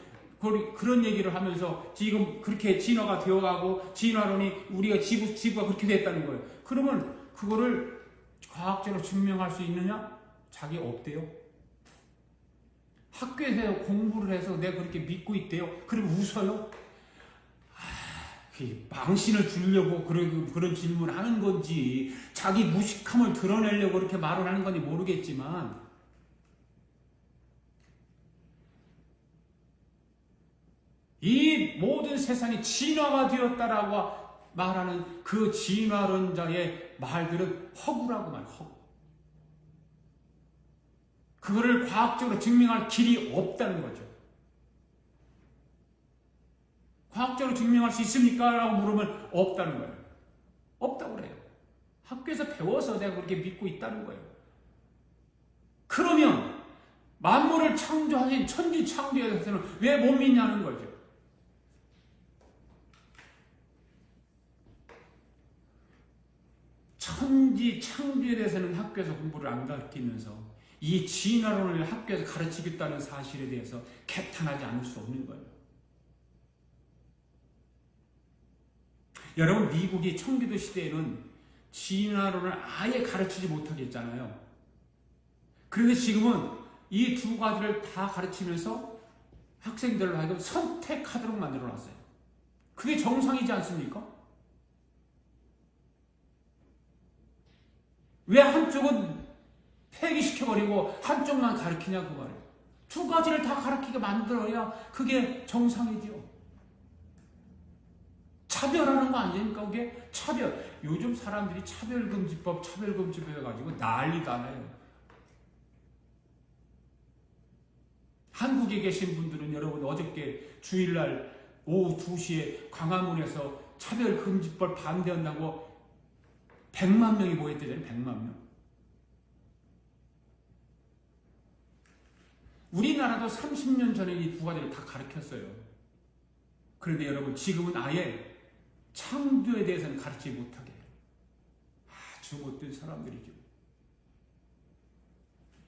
그런 얘기를 하면서 지금 그렇게 진화가 되어가고 진화론이 우리가 지구가 그렇게 됐다는 거예요. 그러면 그거를 과학적으로 증명할 수 있느냐? 자기 없대요. 학교에서 공부를 해서 내가 그렇게 믿고 있대요. 그리고 웃어요. 망신을 주려고 그런 질문을 하는 건지 자기 무식함을 드러내려고 그렇게 말을 하는 건지 모르겠지만 이 모든 세상이 진화가 되었다라고 말하는 그 진화론자의 말들은 허구라고 말해요. 허구. 그거를 과학적으로 증명할 길이 없다는 거죠. 과학적으로 증명할 수 있습니까? 라고 물으면 없다는 거예요. 없다고 그래요. 학교에서 배워서 내가 그렇게 믿고 있다는 거예요. 그러면 만물을 창조하신 천지 창조에 대해서는 왜 못 믿냐는 거죠. 천지 창조에 대해서는 학교에서 공부를 안 가르치면서 이 진화론을 학교에서 가르치겠다는 사실에 대해서 개탄하지 않을 수 없는 거예요. 여러분 미국이 청기도 시대에는 진화론을 아예 가르치지 못하게 했잖아요. 그런데 지금은 이 두 가지를 다 가르치면서 학생들을 하여금 선택하도록 만들어놨어요. 그게 정상이지 않습니까? 왜 한쪽은 폐기시켜버리고 한쪽만 가르치냐고 말이에요. 두 가지를 다 가르치게 만들어야 그게 정상이죠. 차별하는 거 아닙니까? 그게 차별. 요즘 사람들이 차별금지법 해가지고 난리가 나요. 한국에 계신 분들은 여러분 어저께 주일날 오후 2시에 광화문에서 차별금지법 반대한다고 100만 명이 모였대잖아요. 100만 명. 우리나라도 30년 전에 이 두 가지를 다 가르쳤어요. 그런데 여러분 지금은 아예 창조에 대해서는 가르치지 못하게 해요. 아주 못된 사람들이죠.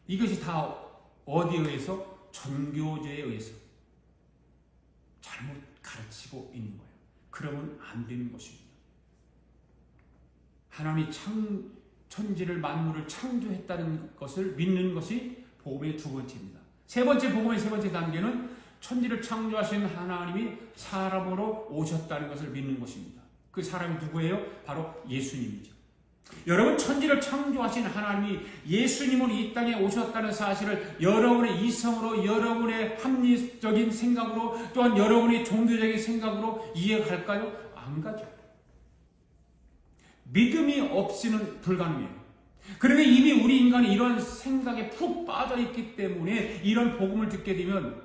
이것이 다 어디에 의해서? 전교제에 의해서 잘못 가르치고 있는 거예요. 그러면 안 되는 것입니다. 하나님이 천지를 만물을 창조했다는 것을 믿는 것이 복음의 두 번째입니다. 세 번째, 복음의 세 번째 단계는 천지를 창조하신 하나님이 사람으로 오셨다는 것을 믿는 것입니다. 그 사람이 누구예요? 바로 예수님이죠. 여러분, 천지를 창조하신 하나님이 예수님으로 이 땅에 오셨다는 사실을 여러분의 이성으로, 여러분의 합리적인 생각으로, 또한 여러분의 종교적인 생각으로 이해갈까요? 안 가죠. 믿음이 없이는 불가능해요. 그러면 이미 우리 인간이 이런 생각에 푹 빠져있기 때문에 이런 복음을 듣게 되면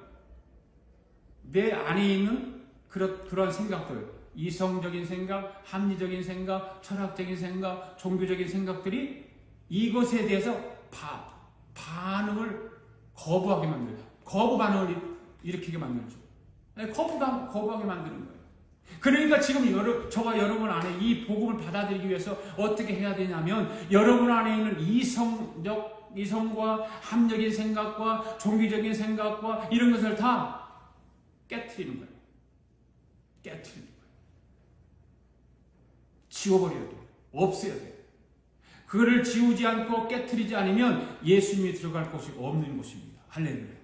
내 안에 있는 그런 생각들, 이성적인 생각, 합리적인 생각, 철학적인 생각, 종교적인 생각들이 이것에 대해서 반응을 거부하게 만들어요. 거부 반응을 일으키게 만들죠. 거부하게 만드는 거예요. 그러니까 지금 저와 여러분 안에 이 복음을 받아들이기 위해서 어떻게 해야 되냐면, 여러분 안에 있는 이성과 합리적인 생각과 종교적인 생각과 이런 것을 다 깨트리는 거예요. 깨트리는 거예요. 지워버려야 돼요. 없애야 돼요. 그거를 지우지 않고 깨트리지 않으면 예수님이 들어갈 곳이 없는 곳입니다. 할렐루야.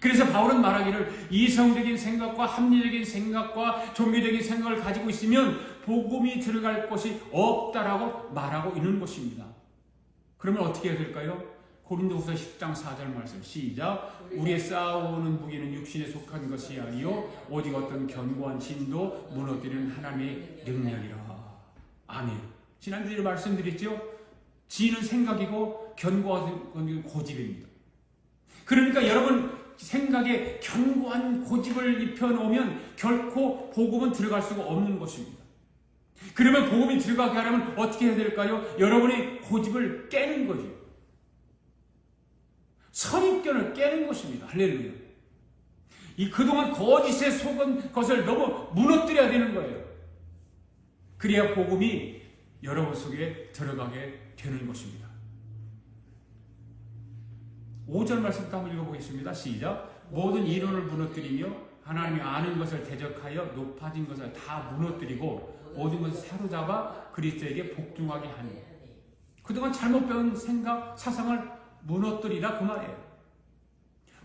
그래서 바울은 말하기를 이성적인 생각과 합리적인 생각과 종교적인 생각을 가지고 있으면 복음이 들어갈 곳이 없다라고 말하고 있는 것입니다. 그러면 어떻게 해야 될까요? 고린도후서 10장 4절 말씀 시작. 우리의 싸우는 무기는 육신에 속한 것이 아니요 오직 어떤 견고한 진도 무너뜨리는 하나님의 능력이라. 아멘. 지난주에 말씀드렸죠? 지는 생각이고 견고한 건 고집입니다. 그러니까 여러분 생각에 견고한 고집을 입혀놓으면 결코 복음은 들어갈 수가 없는 것입니다. 그러면 복음이 들어가게 하려면 어떻게 해야 될까요? 여러분의 고집을 깨는 거죠. 선입견을 깨는 것입니다. 할렐루야. 그동안 거짓에 속은 것을 너무 무너뜨려야 되는 거예요. 그래야 복음이 여러분 속에 들어가게 되는 것입니다. 5절 말씀부터 한번 읽어보겠습니다. 시작. 모든 이론을 무너뜨리며 하나님이 아는 것을 대적하여 높아진 것을 다 무너뜨리고 모든 것을 사로잡아 그리스도에게 복종하게 하니. 그동안 잘못 배운 생각, 사상을 무너뜨리라 그 말이에요.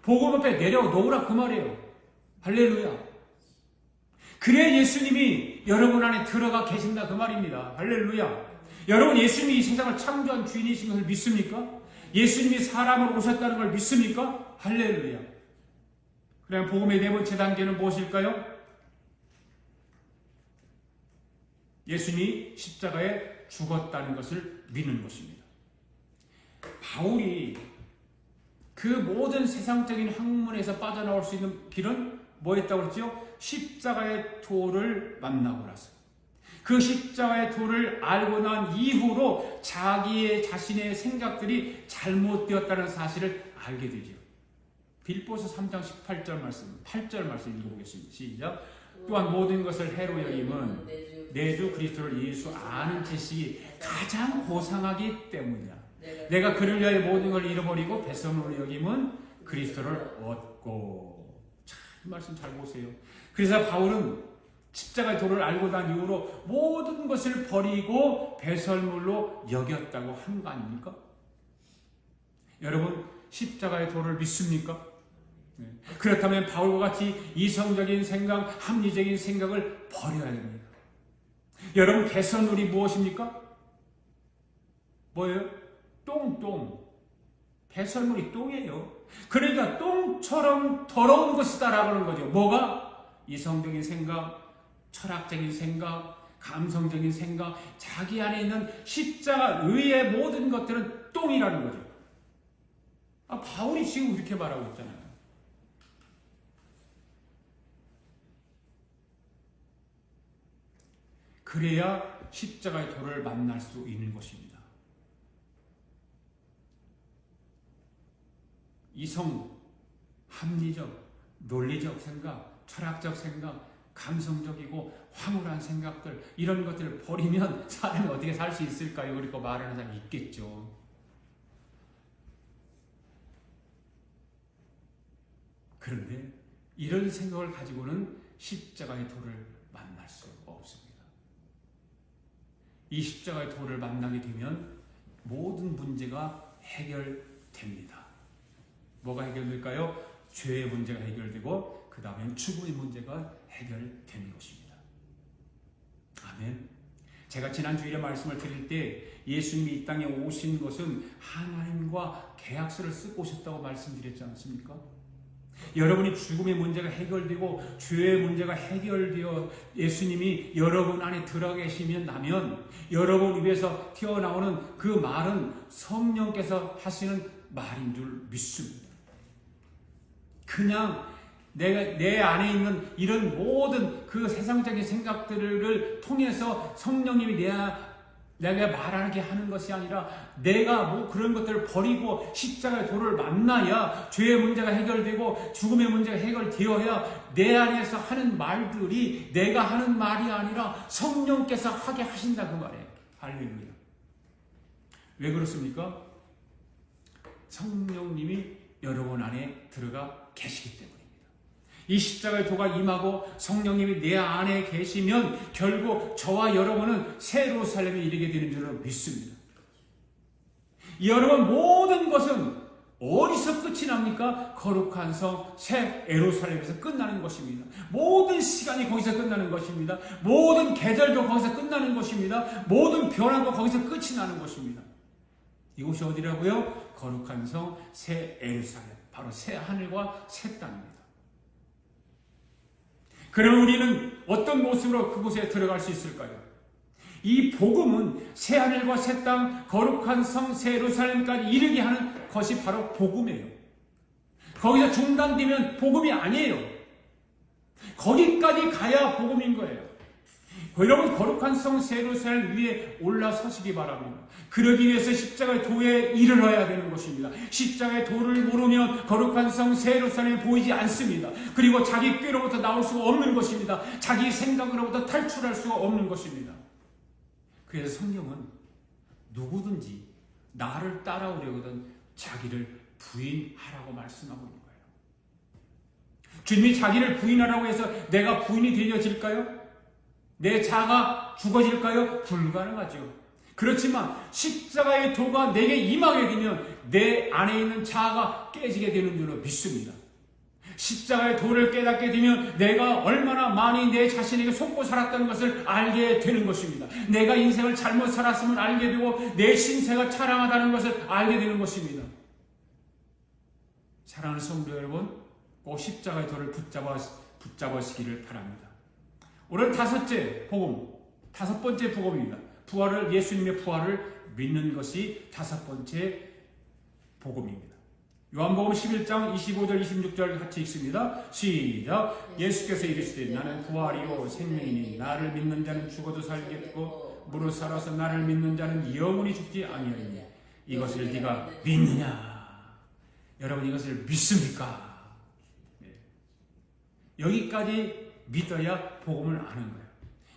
복음 앞에 내려놓으라 그 말이에요. 할렐루야. 그래야 예수님이 여러분 안에 들어가 계신다 그 말입니다. 할렐루야. 여러분, 예수님이 이 세상을 창조한 주인이신 것을 믿습니까? 예수님이 사람으로 오셨다는 걸 믿습니까? 할렐루야. 그럼 복음의 네 번째 단계는 무엇일까요? 예수님이 십자가에 죽었다는 것을 믿는 것입니다. 바울이 그 모든 세상적인 학문에서 빠져나올 수 있는 길은 뭐였다고 그랬죠? 십자가의 도를 만나고 나서 그 십자가의 도를 알고 난 이후로 자신의 생각들이 잘못되었다는 사실을 알게 되죠. 빌보서 3장 8절 말씀 읽어보겠습니다. 시작. 또한 모든 것을 해로 여김은 내 주 그리스도를 예수 아는 지식이 가장 고상하기 때문이다. 내가 그를 위하여 모든 걸 잃어버리고 배설물로 여김은 그리스도를 얻고. 참, 이 말씀 잘 보세요. 그래서 바울은 십자가의 도를 알고 난 이후로 모든 것을 버리고 배설물로 여겼다고 한 거 아닙니까? 여러분, 십자가의 도를 믿습니까? 네. 그렇다면 바울과 같이 이성적인 생각, 합리적인 생각을 버려야 됩니다. 여러분, 배설물이 무엇입니까? 뭐예요? 똥. 배설물이 똥이에요. 그러니까 똥처럼 더러운 것이다라고 하는 거죠. 뭐가? 이성적인 생각, 철학적인 생각, 감성적인 생각, 자기 안에 있는 십자가 의의 모든 것들은 똥이라는 거죠. 바울이 지금 이렇게 말하고 있잖아요. 그래야 십자가의 도를 만날 수 있는 것입니다. 이성, 합리적, 논리적 생각, 철학적 생각, 감성적이고 황홀한 생각들, 이런 것들을 버리면 사람이 어떻게 살 수 있을까요? 그리고 말하는 사람이 있겠죠. 그런데 이런 생각을 가지고는 십자가의 도를 만날 수 없습니다. 이 십자가의 도를 만나게 되면 모든 문제가 해결됩니다. 뭐가 해결될까요? 죄의 문제가 해결되고 그 다음엔 죽음의 문제가 해결되는 것입니다. 아멘. 제가 지난 주일에 말씀을 드릴 때 예수님이 이 땅에 오신 것은 하나님과 계약서를 쓰고 오셨다고 말씀드렸지 않습니까? 여러분이 죽음의 문제가 해결되고 죄의 문제가 해결되어 예수님이 여러분 안에 들어 계시면 나면 여러분 입에서 튀어나오는 그 말은 성령께서 하시는 말인 줄 믿습니다. 그냥 내 안에 있는 이런 모든 그 세상적인 생각들을 통해서 성령님이 내가 말하게 하는 것이 아니라 내가 뭐 그런 것들을 버리고 십자가의 도를 만나야 죄의 문제가 해결되고 죽음의 문제가 해결되어야 내 안에서 하는 말들이 내가 하는 말이 아니라 성령께서 하게 하신다 그 말이에요. 할렐루야. 왜 그렇습니까? 성령님이 여러분 안에 들어가 계시기 때문입니다. 이 십자가의 도가 임하고 성령님이 내 안에 계시면 결국 저와 여러분은 새 예루살렘에 이르게 되는 줄로 믿습니다. 여러분 모든 것은 어디서 끝이 납니까? 거룩한 성 새 예루살렘에서 끝나는 것입니다. 모든 시간이 거기서 끝나는 것입니다. 모든 계절도 거기서 끝나는 것입니다. 모든 변화도 거기서 끝이 나는 것입니다. 이곳이 어디라고요? 거룩한 성 새 예루살렘, 바로 새 하늘과 새 땅입니다. 그러면 우리는 어떤 모습으로 그곳에 들어갈 수 있을까요? 이 복음은 새 하늘과 새 땅, 거룩한 성 새 예루살렘까지 이르게 하는 것이 바로 복음이에요. 거기서 중단되면 복음이 아니에요. 거기까지 가야 복음인 거예요. 여러분 거룩한 성 새 예루살렘 위에 올라서시기 바랍니다. 그러기 위해서 십자가의 도에 이르러야 되는 것입니다. 십자가의 도를 모르면 거룩한 성 새 예루살렘이 보이지 않습니다. 그리고 자기 꾀로부터 나올 수가 없는 것입니다. 자기 생각으로부터 탈출할 수가 없는 것입니다. 그래서 성경은 누구든지 나를 따라오려거든 자기를 부인하라고 말씀하고 있는 거예요. 주님이 자기를 부인하라고 해서 내가 부인이 되어질까요? 내 자아가 죽어질까요? 불가능하죠. 그렇지만 십자가의 도가 내게 임하게 되면 내 안에 있는 자아가 깨지게 되는 줄로 믿습니다. 십자가의 도를 깨닫게 되면 내가 얼마나 많이 내 자신에게 속고 살았다는 것을 알게 되는 것입니다. 내가 인생을 잘못 살았음을 알게 되고 내 신세가 차량하다는 것을 알게 되는 것입니다. 사랑하는 성도 여러분, 꼭 십자가의 도를 붙잡으시기를 바랍니다. 오늘 다섯 번째 복음입니다. 예수님의 부활을 믿는 것이 다섯 번째 복음입니다. 요한복음 11장 25절 26절 같이 읽습니다. 시작. 예수께서 이르시되 나는 부활이요 생명이니 나를 믿는 자는 죽어도 살겠고 무릇 살아서 나를 믿는 자는 영원히 죽지 아니하리니 이것을 네가 믿느냐? 여러분 이것을 믿습니까? 네. 여기까지 믿어야 복음을 아는 거예요.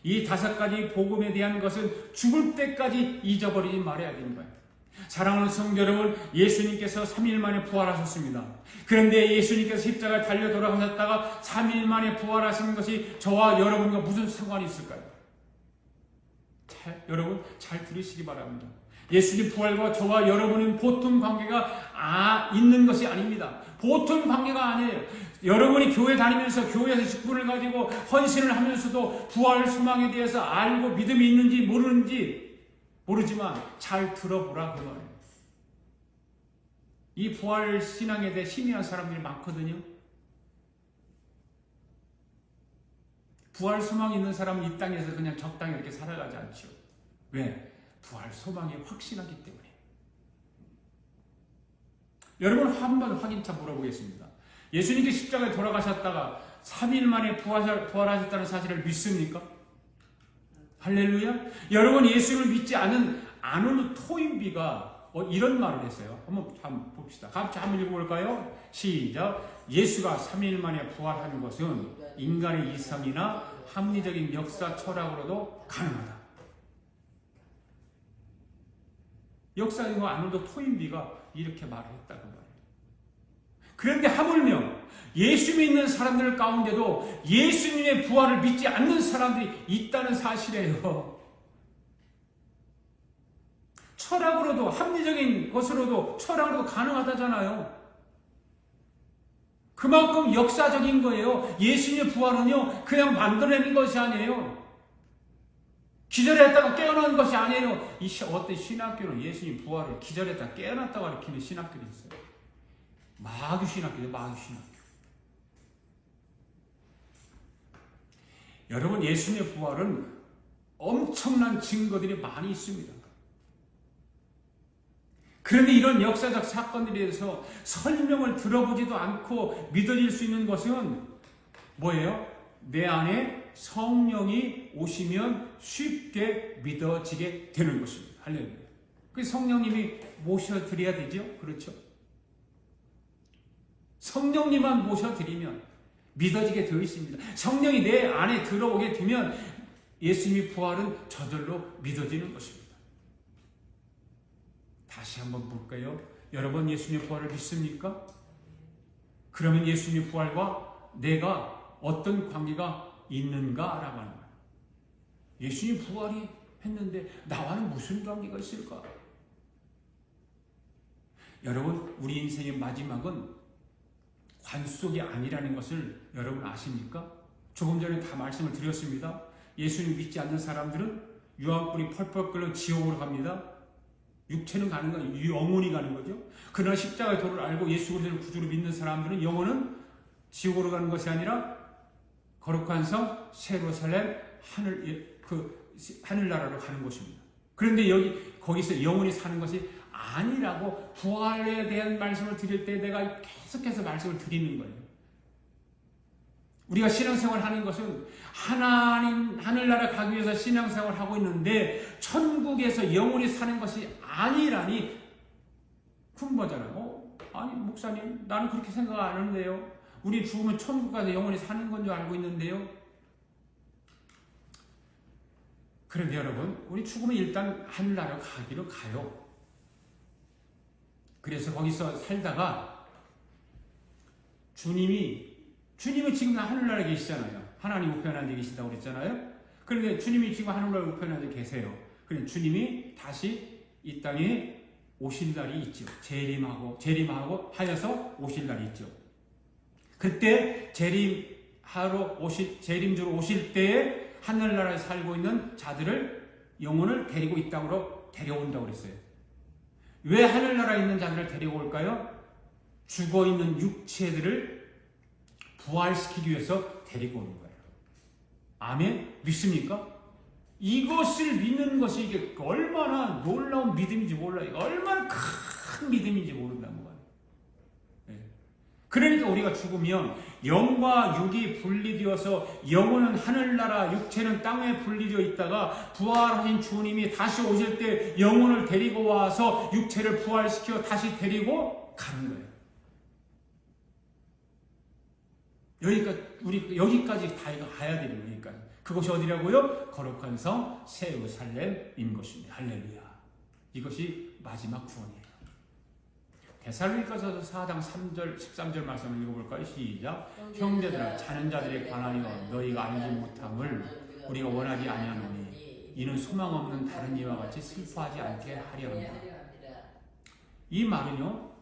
이 다섯 가지 복음에 대한 것은 죽을 때까지 잊어버리지 말아야 되는 거예요. 사랑하는 성도 여러분, 예수님께서 3일 만에 부활하셨습니다. 그런데 예수님께서 십자가에 달려 돌아가셨다가 3일 만에 부활하신 것이 저와 여러분과 무슨 상관이 있을까요? 여러분 잘 들으시기 바랍니다. 예수님 부활과 저와 여러분은 보통 관계가 있는 것이 아닙니다. 보통 관계가 아니에요. 여러분이 교회 다니면서 교회에서 직분을 가지고 헌신을 하면서도 부활 소망에 대해서 알고 믿음이 있는지 모르지만 잘 들어보라 그 말이에요. 이 부활 신앙에 대해 희미한 사람들이 많거든요. 부활 소망이 있는 사람은 이 땅에서 그냥 적당히 이렇게 살아가지 않죠. 왜? 부활 소망이 확신하기 때문에. 여러분 한번 확인차 물어보겠습니다. 예수님께 십자가에 돌아가셨다가 3일 만에 부활하셨다는 사실을 믿습니까? 할렐루야. 여러분 예수를 믿지 않은 토인비가 이런 말을 했어요. 한번 봅시다. 같이 한번 읽어볼까요? 시작. 예수가 3일 만에 부활하는 것은 인간의 이성이나 합리적인 역사 철학으로도 가능하다. 역사적인 아놀드 토인비가 이렇게 말을 했다고 말해요. 그런데 하물며 예수 믿는 사람들 가운데도 예수님의 부활을 믿지 않는 사람들이 있다는 사실이에요. 철학으로도 합리적인 것으로도 철학으로도 가능하다잖아요. 그만큼 역사적인 거예요. 예수님의 부활은요 그냥 만들어내는 것이 아니에요. 기절했다가 깨어나는 것이 아니에요. 어떤 신학교는 예수님 부활을 기절했다가 깨어났다고 가르치는 신학교도 있어요. 마귀 신학교죠. 마귀 신학교. 여러분, 예수님의 부활은 엄청난 증거들이 많이 있습니다. 그런데 이런 역사적 사건들에 대해서 설명을 들어보지도 않고 믿어질 수 있는 것은 뭐예요? 내 안에 성령이 오시면 쉽게 믿어지게 되는 것입니다. 할렐루야. 그래서 성령님이 모셔드려야 되죠? 그렇죠? 성령님만 모셔드리면 믿어지게 되어 있습니다. 성령이 내 안에 들어오게 되면 예수님의 부활은 저절로 믿어지는 것입니다. 다시 한번 볼까요? 여러분, 예수님의 부활을 믿습니까? 그러면 예수님의 부활과 내가 어떤 관계가 있는가라고 하는 거예요. 예수님 부활이 했는데 나와는 무슨 관계가 있을까? 여러분, 우리 인생의 마지막은 관속이 아니라는 것을 여러분 아십니까? 조금 전에 다 말씀을 드렸습니다. 예수님 믿지 않는 사람들은 유황불이 펄펄 끓는 지옥으로 갑니다. 육체는 가는 건 영혼이 가는 거죠. 그러나 십자가의 도를 알고 예수 그리스도를 구주로 믿는 사람들은 영혼은 지옥으로 가는 것이 아니라 거룩한 성 예루살렘 하늘나라로 가는 것입니다. 그런데 거기서 영혼이 사는 것이 아니라고 부활에 대한 말씀을 드릴 때 내가 계속해서 말씀을 드리는 거예요. 우리가 신앙생활 하는 것은 하나님 하늘나라 가기 위해서 신앙생활을 하고 있는데 천국에서 영원히 사는 것이 아니라니 군거잖아요. 아니 목사님 나는 그렇게 생각 안 하는데요. 우리 죽으면 천국 가서 영원히 사는 건 줄 알고 있는데요. 그런데 여러분, 우리 죽으면 일단 하늘나라 가기로 가요. 그래서 거기서 살다가 주님이 지금 하늘나라에 계시잖아요. 하나님 우편에 앉아 계시다고 그랬잖아요. 그런데 주님이 지금 하늘나라에 우편에 앉아 계세요. 그런데 주님이 다시 이 땅에 오실 날이 있죠. 재림하고 하여서 오실 날이 있죠. 그때 재림주로 오실 때에 하늘나라에 살고 있는 자들을 영혼을 데리고 이 땅으로 데려온다고 그랬어요. 왜 하늘나라에 있는 자들을 데려올까요? 죽어있는 육체들을 부활시키기 위해서 데리고 오는 거예요. 아멘? 믿습니까? 이것을 믿는 것이 이게 얼마나 놀라운 믿음인지 몰라요. 얼마나 큰 믿음인지 모른다는 거예요. 그러니까 우리가 죽으면 영과 육이 분리되어서 영혼은 하늘나라, 육체는 땅에 분리되어 있다가 부활하신 주님이 다시 오실 때 영혼을 데리고 와서 육체를 부활시켜 다시 데리고 가는 거예요. 여기까지 다 가야 되는 거니까. 그것이 어디라고요? 거룩한 성 예루살렘인 것입니다. 할렐루야. 이것이 마지막 구원이에요. 데살로니가서 4장 3절 13절 말씀을 읽어볼까요? 시작. 형제들아, 자는 자들에 관하여 너희가 알지 못함을 우리가 원하지 아니하노니 이는 소망 없는 다른 이와 같이 슬퍼하지 않게 하려 합니다. 이 말은요,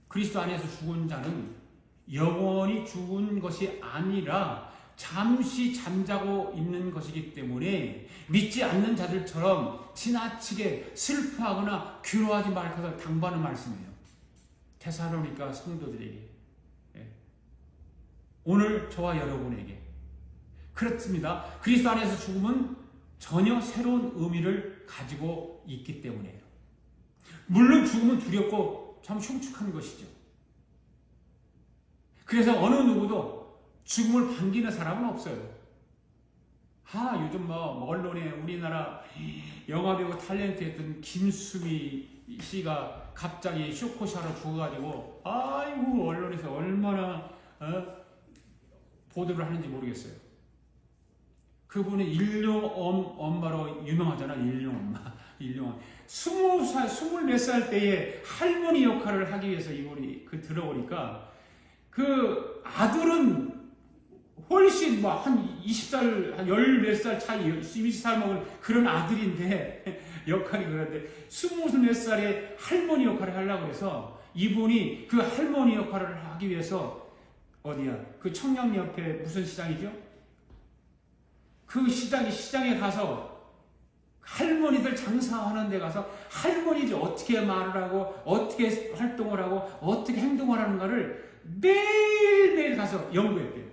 그리스도 안에서 죽은 자는 영원히 죽은 것이 아니라 잠시 잠자고 있는 것이기 때문에 믿지 않는 자들처럼 지나치게 슬퍼하거나 괴로워하지 말 것을 당부하는 말씀이에요. 데살로니가 성도들에게, 오늘 저와 여러분에게 그렇습니다. 그리스도 안에서 죽음은 전혀 새로운 의미를 가지고 있기 때문에요. 물론 죽음은 두렵고 참 흉측한 것이죠. 그래서 어느 누구도 죽음을 반기는 사람은 없어요. 요즘 언론에 우리나라 영화배우 탤런트였던 김수미 씨가 갑자기 쇼코샤로 죽어가지고 아이고 언론에서 얼마나 보도를 하는지 모르겠어요. 그분이 일용 엄마로 유명하잖아. 일용 엄마. 일용 24살 때에 할머니 역할을 하기 위해서 이분이 들어오니까 그 아들은 훨씬 한 20살, 한 14살 차이, 20살 먹은 그런 아들인데 역할이 그런데 24살에 할머니 역할을 하려고 해서 이분이 그 할머니 역할을 하기 위해서 어디야? 그 청량 옆에 무슨 시장이죠? 그 시장에 가서 할머니들 장사하는 데 가서 할머니들이 어떻게 말을 하고 어떻게 활동을 하고 어떻게 행동을 하는가를 매일매일 가서 연구했대요.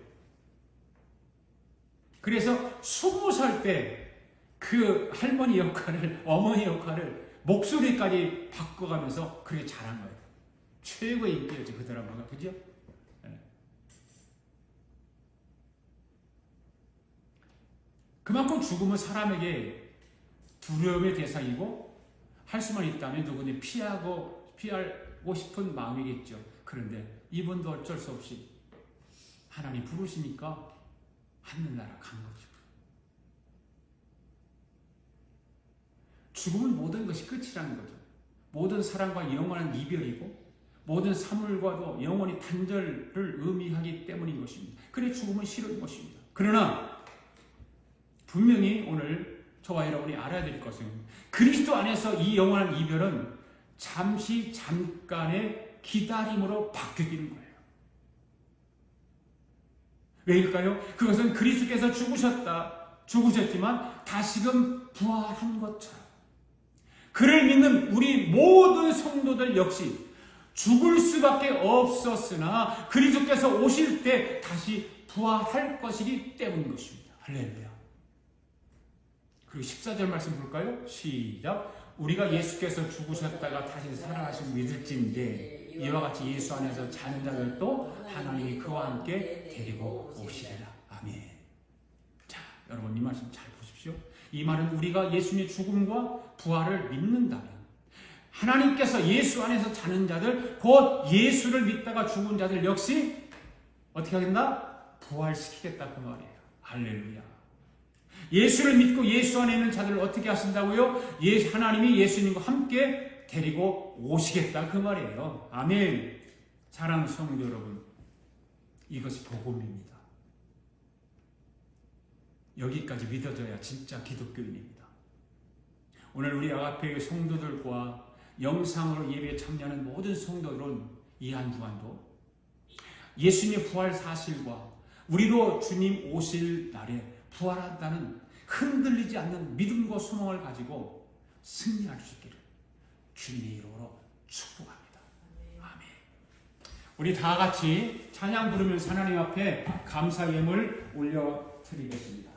그래서 20살 때 그 할머니 역할을, 어머니 역할을 목소리까지 바꿔가면서 그렇게 잘한 거예요. 최고의 인기였죠, 그 드라마가. 그죠? 네. 그만큼 죽음은 사람에게 두려움의 대상이고 할 수만 있다면 누구든지 피하고 싶은 마음이겠죠. 그런데 이분도 어쩔 수 없이 하나님 부르시니까 하늘나라 간 거죠. 죽음은 모든 것이 끝이라는 거죠. 모든 사랑과 영원한 이별이고 모든 사물과도 영원히 단절을 의미하기 때문인 것입니다. 그래 죽음은 싫은 것입니다. 그러나 분명히 오늘 저와 여러분이 알아야 될 것은 그리스도 안에서 이 영원한 이별은 잠깐의 기다림으로 바뀌는 거예요. 왜일까요? 그것은 그리스도께서 죽으셨지만 다시금 부활한 것처럼 그를 믿는 우리 모든 성도들 역시 죽을 수밖에 없었으나 그리스도께서 오실 때 다시 부활할 것이기 때문인 것입니다. 할렐루야. 그리고 14절 말씀 볼까요? 시작. 우리가 예수께서 죽으셨다가 다시 살아나신 믿을진데 이와 같이 예수 안에서 자는 자들도 하나님이 그와 함께 데리고 오시리라. 아멘. 자, 여러분 이 말씀 잘 보십시오. 이 말은 우리가 예수님의 죽음과 부활을 믿는다면 하나님께서 예수 안에서 자는 자들, 곧 예수를 믿다가 죽은 자들 역시 어떻게 하겠나? 부활시키겠다 그 말이에요. 할렐루야. 예수를 믿고 예수 안에 있는 자들을 어떻게 하신다고요? 하나님이 예수님과 함께 데리고 오시겠다 그 말이에요. 아멘. 사랑하는 성도 여러분, 이것이 복음입니다. 여기까지 믿어져야 진짜 기독교인입니다. 오늘 우리 아가페의 성도들과 영상으로 예배에 참여하는 모든 성도들은 이 한 주간도 예수님의 부활 사실과 우리도 주님 오실 날에 부활한다는 흔들리지 않는 믿음과 소망을 가지고 승리할 수 있기를 주님의 이름으로 축복합니다. 아멘. 우리 다 같이 찬양 부르면서 하나님 앞에 감사 예물 올려드리겠습니다.